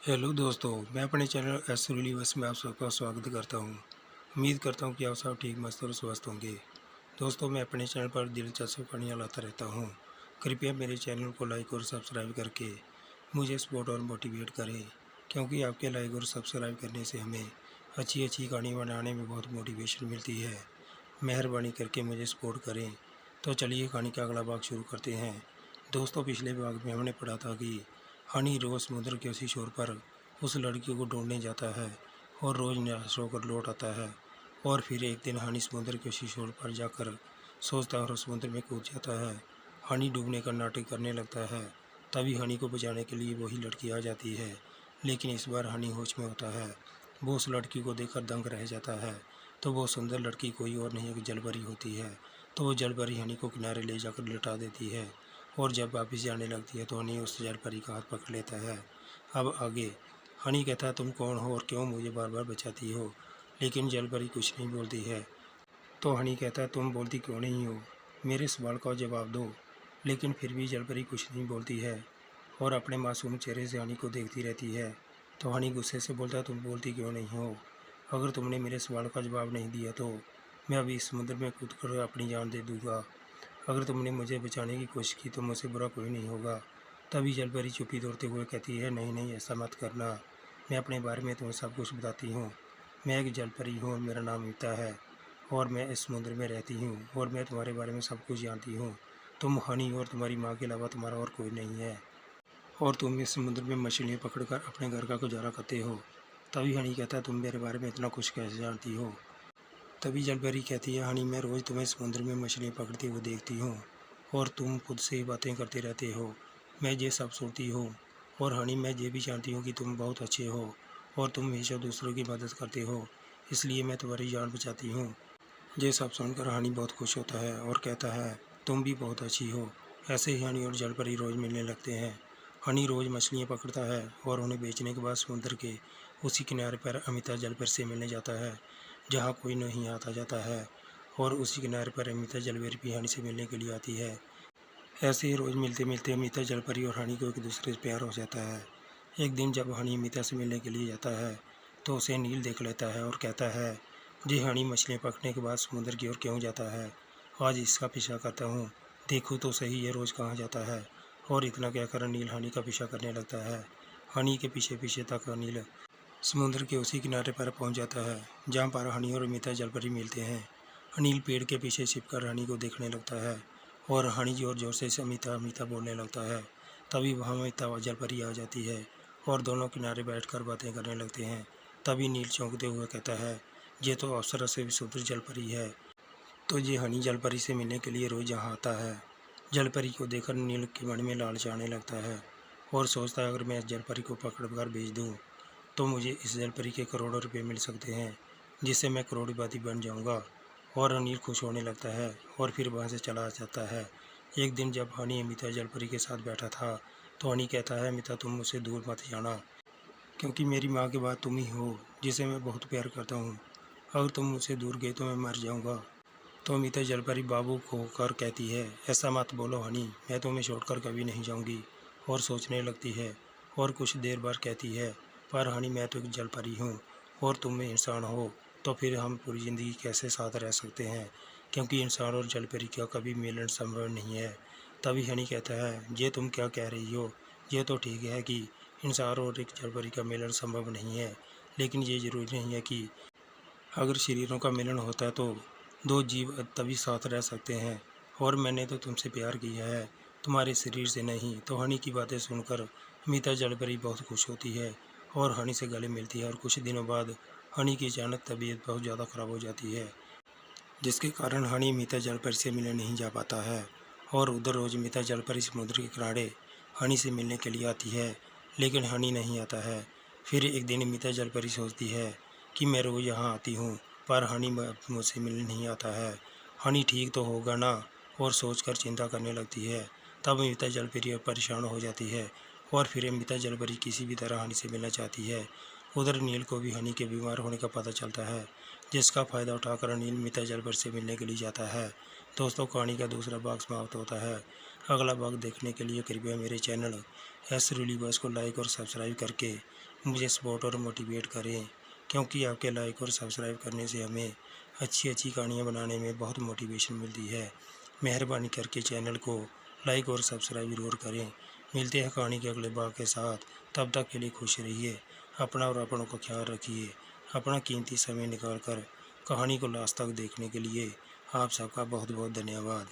Hello दोस्तों, मैं अपने चैनल एस यूनिवर्स में आप सबका स्वागत करता हूं। उम्मीद करता हूं कि आप सब ठीक, मस्त और स्वस्थ होंगे। दोस्तों, मैं अपने चैनल पर दिलचस्प कहानियाँ लाता रहता हूं। कृपया मेरे चैनल को लाइक और सब्सक्राइब करके मुझे सपोर्ट और मोटिवेट करें, क्योंकि आपके लाइक और सब्सक्राइब करने से हमें अच्छी अच्छी कहानी बनाने में बहुत मोटिवेशन मिलती है। मेहरबानी करके मुझे सपोर्ट करें। तो चलिए कहानी का अगला भाग शुरू करते हैं। दोस्तों, पिछले भाग में हमने पढ़ा था कि हनी रोज़ समुद्र के उसी छोर पर उस लड़की को ढूंढने जाता है और रोज़ निराश होकर लौट आता है। और फिर एक दिन हनी समुद्र के उसी छोर पर जाकर सोचता है और समुद्र में कूद जाता है। हनी डूबने का नाटक करने लगता है। तभी हनी को बचाने के लिए वही लड़की आ जाती है, लेकिन इस बार हनी होश में होता है। वो उस लड़की को देखकर दंग रह जाता है। तो वो सुंदर लड़की कोई और नहीं, एक जलपरी होती है। तो वो जलपरी हनी को किनारे ले जाकर लिटा देती है और जब वापस जाने लगती है तो हनी उस जलपरी का हाथ पकड़ लेता है। अब आगे हनी कहता है, तुम कौन हो और क्यों मुझे बार बार बचाती हो? लेकिन जलपरी कुछ नहीं बोलती है। तो हनी कहता है, तुम बोलती क्यों नहीं हो? मेरे सवाल का जवाब दो। लेकिन फिर भी जलपरी कुछ नहीं बोलती है और अपने मासूम चेहरे से हनी को देखती रहती है। तो हनी गुस्से से बोलता है, तुम बोलती क्यों नहीं हो? अगर तुमने मेरे सवाल का जवाब नहीं दिया तो मैं अभी इस समुद्र में कूद कर अपनी जान दे दूँगा। अगर तुमने मुझे बचाने की कोशिश की तो मुझसे बुरा कोई नहीं होगा। तभी जलपरी चुप्पी तोड़ते हुए कहती है, नहीं नहीं, ऐसा मत करना। मैं अपने बारे में तुम्हें सब कुछ बताती हूँ। मैं एक जलपरी हूँ और मेरा नाम मीता है और मैं इस समुद्र में रहती हूँ और मैं तुम्हारे बारे में सब कुछ जानती हूँ। तुम हनी और तुम्हारी माँ के अलावा तुम्हारा और कोई नहीं है और तुम इस समुद्र में मछलियाँ पकड़कर अपने घर का गुजारा करते हो। तभी हनी कहता है, तुम मेरे बारे में इतना कुछ कैसे जानती हो? तभी जलपरी कहती है, हनी मैं रोज़ तुम्हें समुद्र में मछलियाँ पकड़ते हुए देखती हूँ और तुम खुद से ही बातें करते रहते हो। मैं ये सब सुनती हूँ और हनी मैं ये भी जानती हूँ कि तुम बहुत अच्छे हो और तुम हमेशा दूसरों की मदद करते हो, इसलिए मैं तुम्हारी जान बचाती हूँ। ये सब सुनकर हनी बहुत खुश होता है और कहता है, तुम भी बहुत अच्छी हो। ऐसे ही हनी और जलपरी रोज़ मिलने लगते हैं। हनी रोज़ मछलियाँ पकड़ता है और उन्हें बेचने के बाद समुद्र के उसी किनारे पर अमिता जलपरी से मिलने जाता है, जहाँ कोई नहीं आता जाता है। और उसी किनारे पर अमिता जलपरी भी हनी से मिलने के लिए आती है। ऐसे ही रोज़ मिलते मिलते अमिता जलपरी और हनी को एक दूसरे से प्यार हो जाता है। एक दिन जब हनी अमिता से मिलने के लिए जाता है तो उसे नील देख लेता है और कहता है, जी हनी मछलियाँ पकड़ने के बाद समुद्र की ओर क्यों जाता है? आज इसका पीछा करता हूँ, देखो तो सही ये रोज़ कहाँ जाता है। और इतना कहकर नील हनी का पीछा करने लगता है। हनी के पीछे पीछे तक नील समुद्र के उसी किनारे पर पहुँच जाता है जहाँ पर हनी और अमिता जलपरी मिलते हैं। अनिल पेड़ के पीछे छिपकर हनी को देखने लगता है और हनी जोर जोर से अमिता अमिता बोलने लगता है। तभी वहाँ अमिता और जलपरी आ जाती है और दोनों किनारे बैठकर बातें करने लगते हैं। तभी नील चौंकते हुए कहता है, ये तो अप्सरा से भी सुंदर जलपरी है। तो ये हनी जलपरी से मिलने के लिए रोज़ यहाँ आता है। जलपरी को देखकर नील के मन में लालच आने लगता है और सोचता है, अगर मैं इस जलपरी को पकड़ कर बेच दूँ तो मुझे इस जलपरी के करोड़ों रुपए मिल सकते हैं, जिससे मैं करोड़पति बन जाऊंगा। और अनिल खुश होने लगता है और फिर वहाँ से चला जाता है। एक दिन जब हनी अमिता जलपरी के साथ बैठा था तो हनी कहता है, अमिता तुम मुझसे दूर मत जाना, क्योंकि मेरी माँ के बाद तुम ही हो जिसे मैं बहुत प्यार करता हूँ। अगर तुम मुझसे दूर गए तो मैं मर जाऊँगा। तो अमिता जलपरी बाबू होकर कहती है, ऐसा मत बोलो हनी, मैं तुम्हें छोड़कर कभी नहीं जाऊँगी। और सोचने लगती है और कुछ देर बाद कहती है, पर हनी मैं तो एक जलपरी हूँ और तुम इंसान हो, तो फिर हम पूरी ज़िंदगी कैसे साथ रह सकते हैं, क्योंकि इंसान और जलपरी का कभी मिलन संभव नहीं है। तभी हनी कहता है, ये तुम क्या कह रही हो? ये तो ठीक है कि इंसान और एक जलपरी का मिलन संभव नहीं है, लेकिन ये ज़रूरी नहीं है कि अगर शरीरों का मिलन होता है तो दो जीव तभी साथ रह सकते हैं। और मैंने तो तुमसे प्यार किया है, तुम्हारे शरीर से नहीं। तो हनी की बातें सुनकर अमिता जलपरी बहुत खुश होती है और हनी से गले मिलती है। और कुछ दिनों बाद हनी की अचानक तबीयत बहुत ज़्यादा ख़राब हो जाती है, जिसके कारण हनी अमिता जलपरी से मिलने नहीं जा पाता है। और उधर रोज़ अमिता जलपरी समुद्र के किनारे हनी से मिलने के लिए आती है, लेकिन हनी नहीं आता है। फिर एक दिन अमिता जलपरी सोचती है कि मैं रोज़ यहाँ आती हूँ, पर हनी मुझसे मिलने नहीं आता है। हनी ठीक तो होगा ना? और सोचकर चिंता करने लगती है। तब अमिता जलपरी परेशान हो जाती है और फिर अमिता जलपरी किसी भी तरह हनी से मिलना चाहती है। उधर नील को भी हनी के बीमार होने का पता चलता है, जिसका फ़ायदा उठाकर अनिल अमिता जलपरी से मिलने के लिए जाता है। दोस्तों, कहानी का दूसरा भाग समाप्त होता है। अगला भाग देखने के लिए कृपया मेरे चैनल एस यूनिवर्स को लाइक और सब्सक्राइब करके मुझे सपोर्ट और मोटिवेट करें, क्योंकि आपके लाइक और सब्सक्राइब करने से हमें अच्छी अच्छी कहानियाँ बनाने में बहुत मोटिवेशन मिलती है। मेहरबानी करके चैनल को लाइक और सब्सक्राइब ज़रूर करें। मिलते हैं कहानी के अगले भाग के साथ, तब तक के लिए खुश रहिए, अपना और अपनों का ख्याल रखिए। अपना कीमती समय निकाल कर कहानी को लास्ट तक देखने के लिए आप सबका बहुत बहुत धन्यवाद।